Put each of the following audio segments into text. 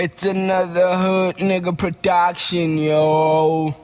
It's another hood nigga production, yo.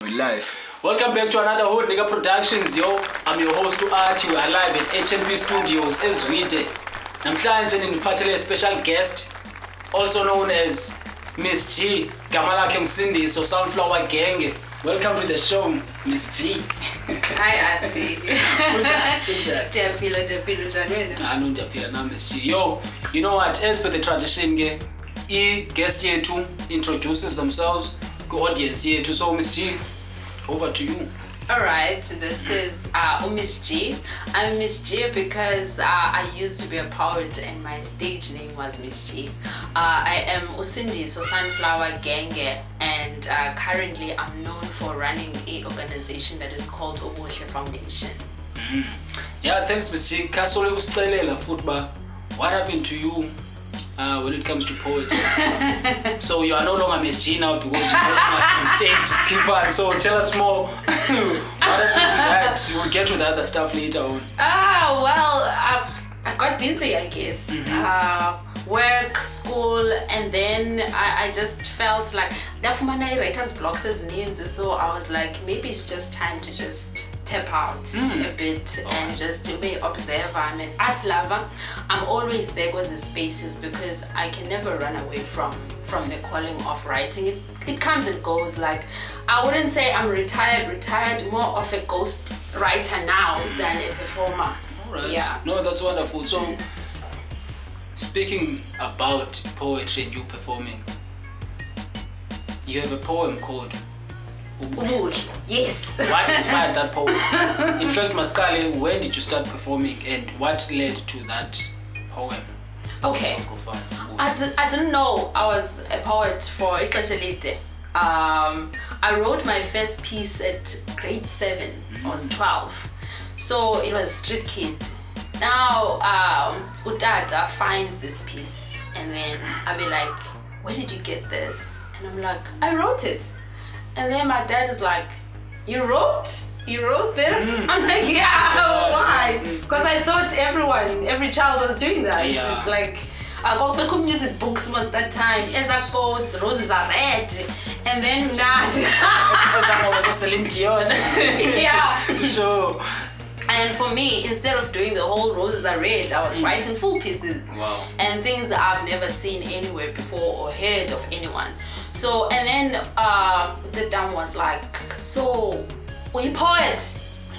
We live. Welcome back to another Hood Nigga Productions, yo. I'm your host Athi. We are live at HNP Studios, Zwide. Namhlanje niphathele a special guest, also known as Miss G. Gama lakhe Sindiso Sunflower Genge. Welcome to the show, Miss G. Hi, Athi. Diyaphila njani wena? Anu ndiyaphila na Miss G. Yo, you know what? As per the tradition, guest yethu introduces themselves to audience yethu. So Miss G, over to you. Alright, this is Miss G. I'm Miss G because I used to be a poet and my stage name was Miss G. I am Sindiso Sunflower Genge and currently I'm known for running an organization that is called UBUHLE Foundation. Yeah, thanks Miss G. Kasole usicelela futhi ba, what happened to you when it comes to poetry? So you are no longer Miss G now because you're on stage skipper. So tell us more. What happened to that? We'll get to the other stuff later on. Well, I got busy, I guess. Work, school, and then I just felt like Dafumana writer's blocks as needs. So I was like, maybe it's just time to just tap out a bit and just to be observer. I'm an art lover. I'm always there with the spaces because I can never run away from the calling of writing. It comes and goes. Like, I wouldn't say I'm retired, more of a ghost writer now than a performer. All right. Yeah. No, that's wonderful. So speaking about poetry and you performing, you have a poem called UBUHLE. Yes. What inspired that poem? In fact, Maskale, when did you start performing and what led to that poem? Okay. I didn't know I was a poet for Ixesha. I wrote my first piece at grade 7. I was 12. So it was Street Kid. Now, Utata finds this piece and then I'll be like, where did you get this? And I'm like, I wrote it. And then my dad is like, you wrote this? I'm like, yeah, why? Because I thought every child was doing that. Yeah. Like, I got back music books most that time. As I quote, roses are red. And then not. Yeah. Sure. And for me, instead of doing the whole roses are red, I was writing full pieces. Wow. And things I've never seen anywhere before or heard of anyone. So, and then the dam was like, so, were you a poet?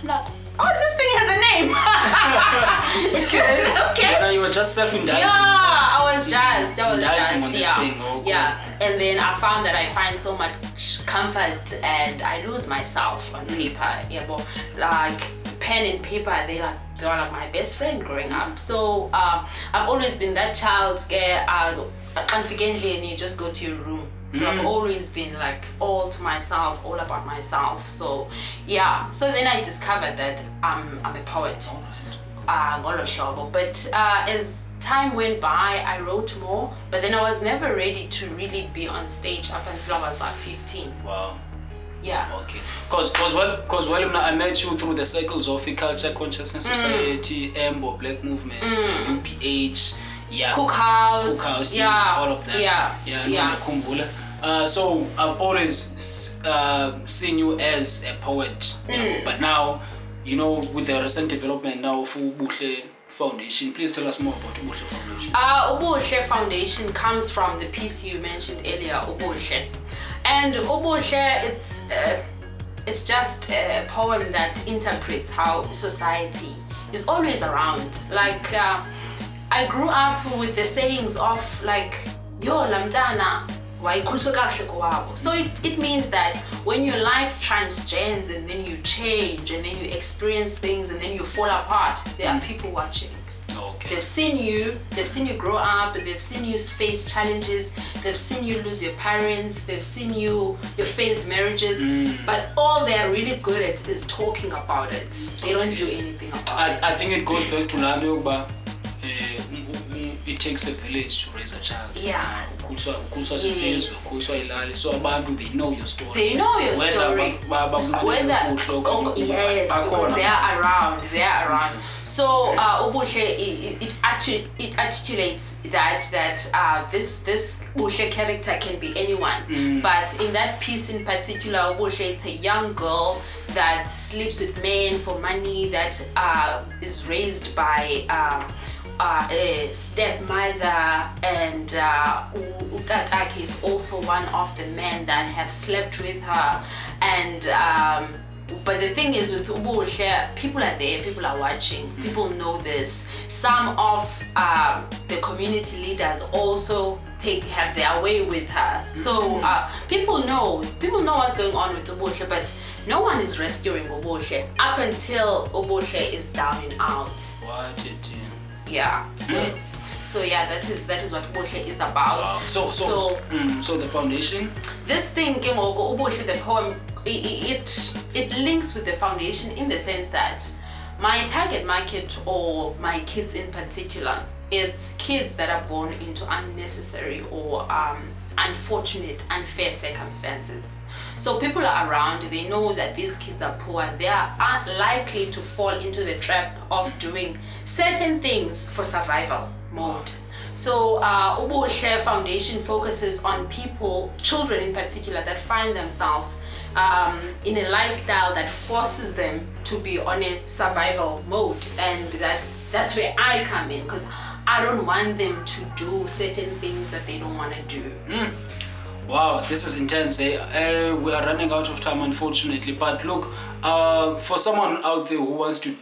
I'm like, oh, this thing has a name. Okay. Okay. Yeah, you were just self-indulging. Yeah, I was just, on yeah. this thing. Oh, cool. Yeah, and then I found that I find so much comfort and I lose myself on paper. Yeah, but like pen and paper, they were like my best friend growing up. So I've always been that child scared, confidently, and you just go to your room. So I've always been like all to myself, all about myself. So yeah, so then I discovered that I'm a poet. But as time went by, I wrote more, but then I was never ready to really be on stage up until I was like 15. Wow. Yeah. Okay. Because I met you through the cycles of the Culture Consciousness Society, EMBO, Black Movement, UPH, yeah, Cookhouse, yes, all of that. Yeah. So I've always seen you as a poet, but now, you know, with the recent development now for UBUHLE Foundation, please tell us more about UBUHLE Foundation. UBUHLE Foundation comes from the piece you mentioned earlier, UBUHLE. And UBUHLE, it's just a poem that interprets how society is always around. Like, I grew up with the sayings of like, yo lamtana, so it means that when your life transcends and then you change and then you experience things and then you fall apart, there are people watching. Okay. They've seen you grow up, they've seen you face challenges, they've seen you lose your parents, they've seen your failed marriages, but all they're really good at is talking about it. They don't do anything about it. I think it goes back to Lando, but it takes a village to raise a child. Yeah, ukhuliswa sisizwe, ukhuliswa ilali, so abantu they know your story. They know your story. Yes, because they are around. Yeah. So Ubuhle, it articulates that this Ubuhle character can be anyone. But in that piece in particular, Ubuhle, it's a young girl that sleeps with men for money, that is raised by a stepmother, and Utataki is also one of the men that have slept with her. And but the thing is with Ubuhle, people are there, people are watching, people know this. Some of the community leaders also have their way with her. So people know what's going on with Ubuhle, but no one is rescuing Ubuhle up until Ubuhle is down and out. What did you? Yeah. So yeah, that is what Ubuhle is about. Wow. So the foundation. This thing, Ubuhle, the poem, it links with the foundation in the sense that my target market, or my kids in particular, it's kids that are born into unnecessary or unfortunate, unfair circumstances. So people are around, they know that these kids are poor, they are likely to fall into the trap of doing certain things for survival mode. So Ubuhle Foundation focuses on children in particular, that find themselves in a lifestyle that forces them to be on a survival mode. And that's where I come in, because I don't want them to do certain things that they don't want to do. Wow, this is intense. We are running out of time, unfortunately. But look, for someone out there who wants to,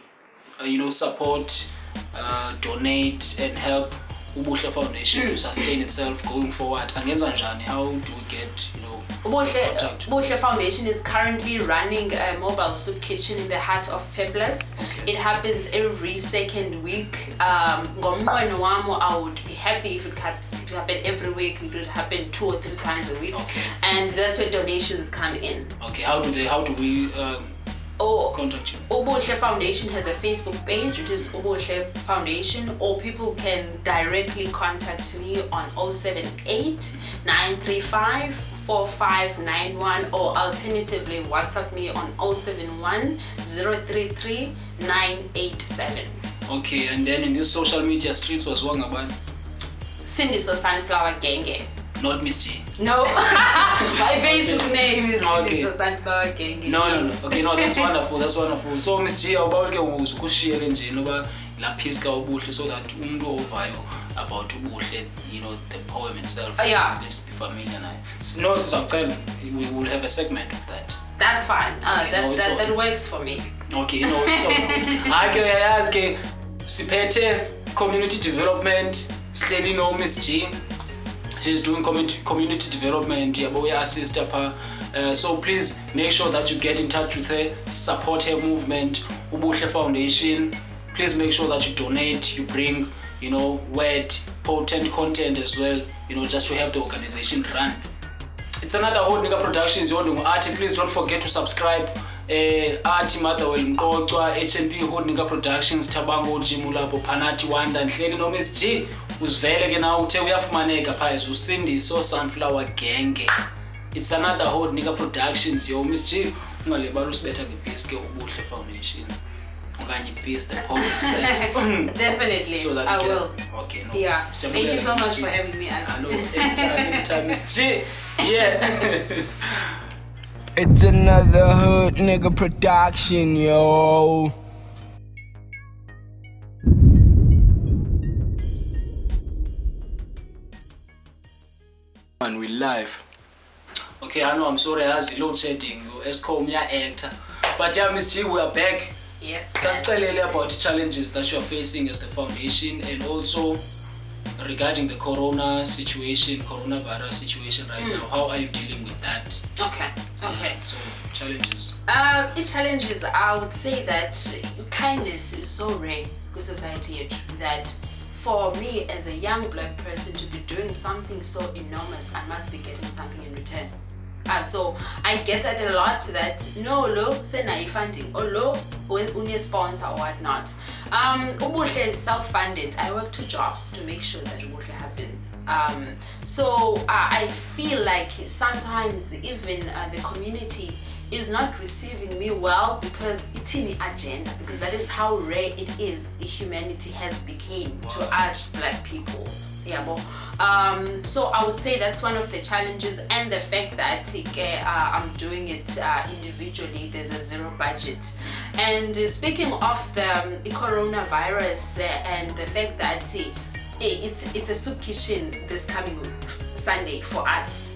support, donate, and help Ubuhle Foundation to sustain itself going forward, how do we get, Ubuhle Foundation is currently running a mobile soup kitchen in the heart of Veeplaas. Okay. It happens every second week. I would be happy if it could happen every week. It would happen 2 or 3 times a week. Okay. And that's where donations come in. Okay, how do we contact you? Ubuhle Foundation has a Facebook page, which is Ubuhle Foundation, or people can directly contact me on 078 935 4591, or alternatively WhatsApp me on 071 033 987. Okay, and then in these social media streets was Wangaban? Sindiso Sunflower Genge. Not Miss G. No, my Facebook name is Okay. Sindiso Sunflower Genge. No. Okay, no, that's wonderful. That's wonderful. So Miss G, about ukushare nje noba la piece ka Ubuhle, so that umuntu ovayo about Ubuhle, the poem itself. Yeah. At least be familiar nayo. No, we will have a segment of that. That's fine. Okay, That works for me. Okay, it's all good. Ake siphethe community development. Slady no Miss G. She's doing community development. Assist her. So please make sure that you get in touch with her, support her movement, UBUHLE Foundation. Please make sure that you donate, you bring, word, potent content as well, just to help the organization run. It's another Hot Nigga Productions. Athi, please don't forget to subscribe. Athi Motherwell Mqoqwa, HNP Hot Nigga Productions, Tabango Jimulabo, Panathi Wanda, Nhleli no Miss G. Uzivele ke na uthe uyafumaneka pha Sindiso Sunflower Genge. It's another Hot Nigga Productions. Miss G, ungalibala usibetha ngepiece ke UBUHLE Foundation. Okanye piece the poem itself. Definitely, So that I we can, will. Okay, no. Yeah. So Thank you so Miss much G. for having me, Auntie. I know, anytime, Miss G. Yeah. It's another hood nigga production, yo. And we live. Okay, I know, I'm sorry, I was load shedding. Escom ya actor. But yeah, Miss G, we are back. Yes. Just tell me about the challenges that you are facing as the foundation, and also regarding the coronavirus situation right now. How are you dealing with that? Okay. So challenges. The challenges, I would say that kindness is so rare in society that for me as a young black person to be doing something so enormous, I must be getting something in return. So I get that a lot, that no lo sena funding or lo une sponsor or whatnot. UBUHLE is self-funded. I work 2 jobs to make sure that UBUHLE happens. So I feel like sometimes even the community is not receiving me well because it's in the agenda, because that is how rare it is humanity has become to us black people. So I would say that's one of the challenges, and the fact that I'm doing it individually. There's a 0 budget. And speaking of the coronavirus and the fact that it's a soup kitchen this coming Sunday for us.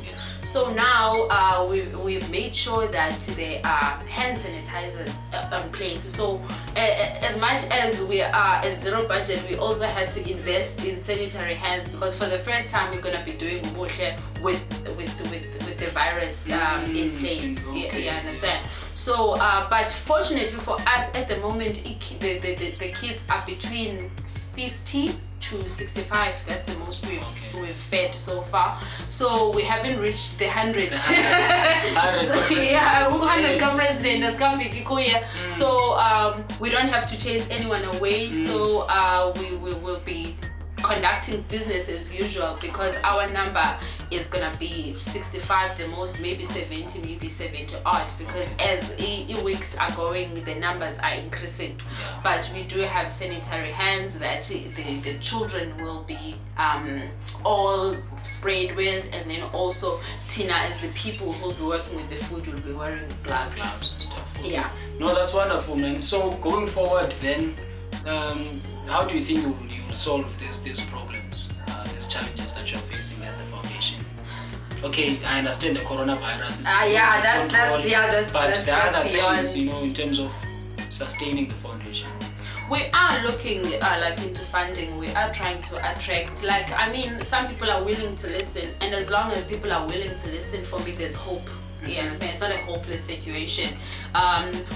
So now we've made sure that there are hand sanitizers on place. So as much as we are a 0 budget, we also had to invest in sanitary hands, because for the first time we're gonna be doing UBUHLE with the virus in place. Okay. You understand? So, but fortunately for us at the moment, the kids are between 50 to 65. That's the most we've fed so far. So we haven't reached the 100. So, yeah, 100 president has come. So we don't have to chase anyone away. So we will be conducting business as usual, because our number is gonna be 65 the most, maybe 70, maybe 70 odd, because as weeks are going, the numbers are increasing. But we do have sanitary hands that the children will be all sprayed with, and then also Tina, as the people who will be working with the food, will be wearing gloves and stuff. Okay. Yeah. No, that's wonderful, man. So going forward then, how do you think you'll solve these problems, these challenges that you're facing as the foundation? Okay, I understand the coronavirus. But the other things, in terms of sustaining the foundation. We are looking into funding. We are trying to attract, some people are willing to listen, and as long as people are willing to listen, for me there's hope. You understand? It's not a hopeless situation.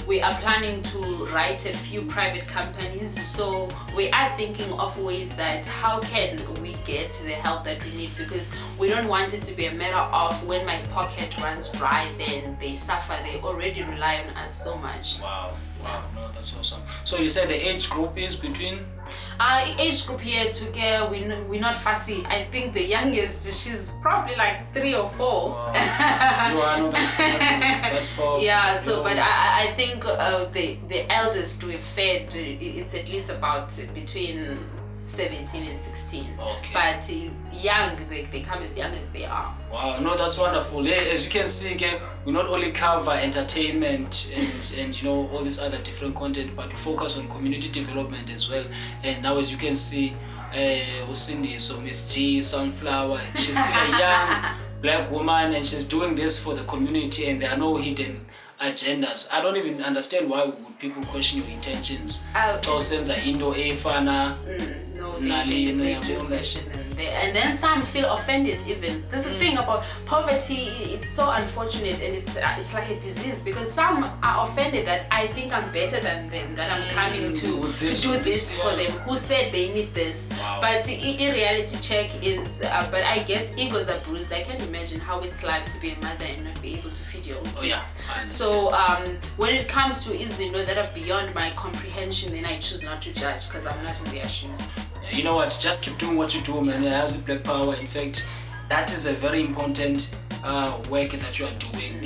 We are planning to write a few private companies, so we are thinking of ways that how can we get the help that we need, because we don't want it to be a matter of when my pocket runs dry, then they suffer. They already rely on us so much. Wow, no, that's awesome. So you said the age group is between? Age group here together, we're not fussy. I think the youngest, she's probably like 3 or 4. Wow. That's powerful. Yeah, so but I think the eldest we've fed, it's at least about between 17 and 16. Okay. But young, they come as young as they are. Wow, no, that's wonderful. As you can see, we not only cover entertainment and all this other different content, but we focus on community development as well. And now, as you can see, Sindiso, Miss G, Sunflower, she's still a young black woman, and she's doing this for the community, and there are no hidden agendas. I don't even understand why would people question your intentions. No, they do question them. And then some feel offended even. There's a thing about poverty, it's so unfortunate, and it's like a disease, because some are offended that I think I'm better than them, that I'm coming to do this for them, who said they need this. Wow. But in reality check is, but I guess egos are bruised. I can't imagine how it's like to be a mother and not be able to feed your own kids. Oh, yeah. So when it comes to issues that are beyond my comprehension, then I choose not to judge, because I'm not in their shoes. You know what, just keep doing what you do, man. As a black power, in fact, that is a very important work that you are doing.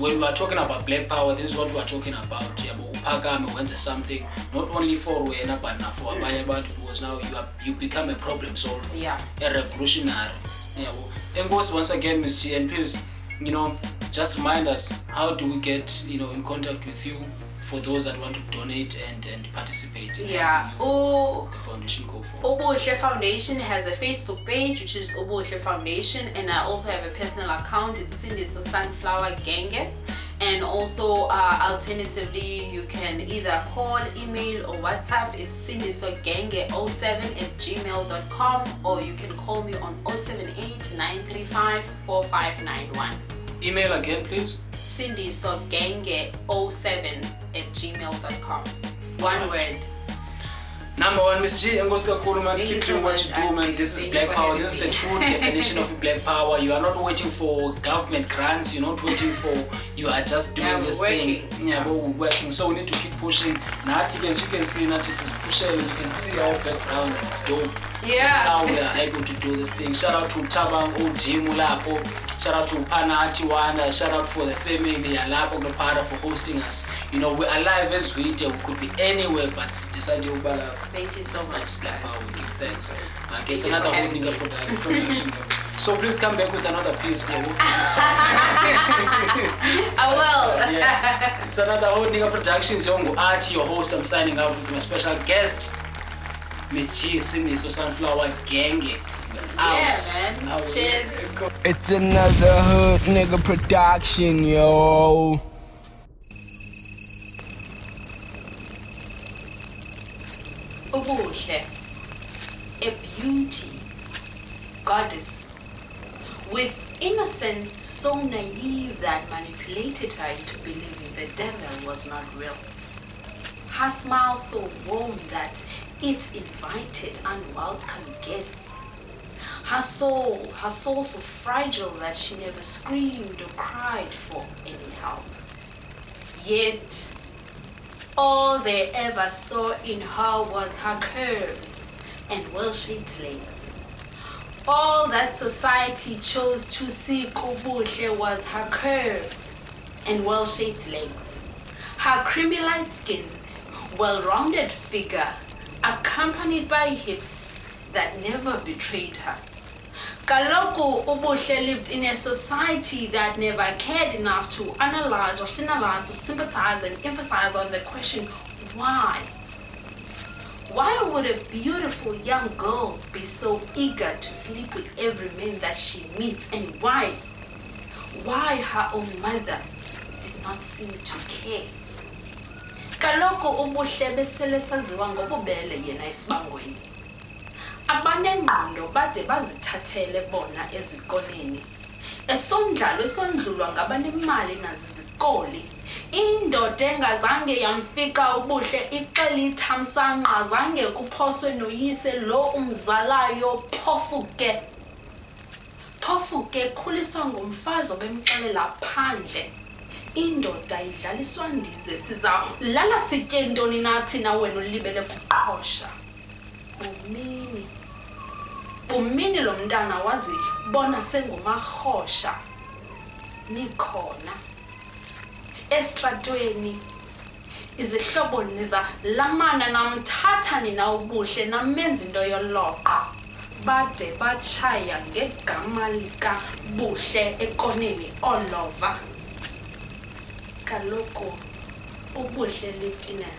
When we are talking about black power, this is what we are talking about. Upakame wants something not only for Wena but now for Abayabad, because now you become a problem solver, a revolutionary. And once again, Ms. G, and please, just remind us, how do we get in contact with you for those that want to donate and participate? The foundation go for. UBUHLE Foundation has a Facebook page, which is UBUHLE Foundation, and I also have a personal account. It's Sindiso Sunflower Genge. And also, alternatively, you can either call, email, or WhatsApp. It's sindisogenge07@gmail.com, or you can call me on 078-935-4591. Email again, please. sindisogenge07@gmail.com. One word. Number one, Miss G, enkosi kakhulu, man. Thank you Keep so doing what much, you do, man. Athi. This is Thank black you for power. having This is the me. true definition of black power. You are not waiting for government grants. You're not waiting for. You are just doing Yeah, this working. thing. Yeah, but we're working. So we need to keep pushing. Nathi, as you can see, Nathi is pushing. You can see our background. It's dope. Yeah. That's how we are able to do this thing. Shout out to Tabang OG Mulapo. Shout out to Panati Wanda. Shout out for the family Alapo Gopara for hosting us. You know, we're alive as we do. We could be anywhere, but decided to Ubala. Thank you so much. Black Power, we give thanks. Okay, it's Thank you another for whole having nigga me. production. So please come back with another piece here. I will. Yeah. It's another whole nigga productions. Yongo Athi, your host. I'm signing out with my special guest, Miss G, Sindiso Sunflower Genge. Out. Yeah, man. Out. Cheers. It's another hood nigga production, yo. UBUHLE, a beauty, goddess, with innocence so naive that manipulated her into believing the devil was not real. Her smile so warm that it invited unwelcome guests. Her soul so fragile that she never screamed or cried for any help. Yet, all they ever saw in her was her curves and well-shaped legs. All that society chose to see UBUHLE was her curves and well-shaped legs. Her creamy light skin, well-rounded figure, accompanied by hips that never betrayed her. Kaloku UBUHLE lived in a society that never cared enough to analyze or sympathize and emphasize on the question, why? Why would a beautiful young girl be so eager to sleep with every man that she meets, and why? Why her own mother did not seem to care? Kaloku UBUHLE besele saziwa ngobubele yena esibangweni. Abanengqondo bade bazithathele bona ezikoleni. Esondlalo esondlulwa ngabanemali nazizikole. Indoda engazange yamfika UBUHLE ixela ithamsanqa zange kuphoswe noyise lo umzalayo phofuke. Phofuke khuliswa ngumfazi obemxelela phandle. Indoda idlaliswa ndize siza lala sitye ntoni nathi na wena ulibele kuqhosha. Bumini lo mntana wazi bona sengumarhosha. Nikhona estratweni izihlobo niza lamana namthatha nina UBUHLE namenza into yoloqo. Bade batshaya ngegama lika UBUHLE ekoneni olova. Kaloku UBUHLE lived in a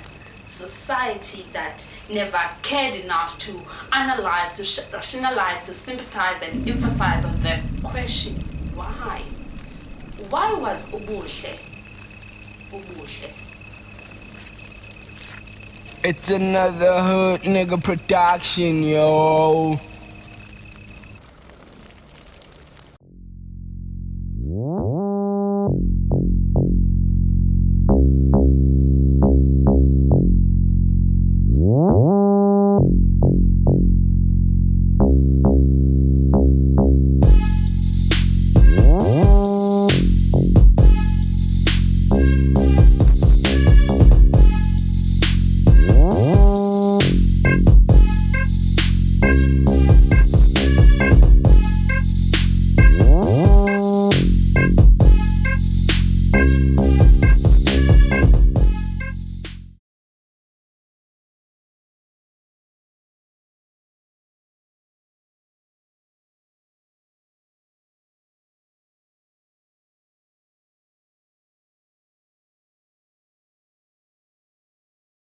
society that never cared enough to analyze, to rationalize, to sympathize and emphasize on the question, why? Why was UBUHLE UBUHLE? It's another hood nigga production, yo.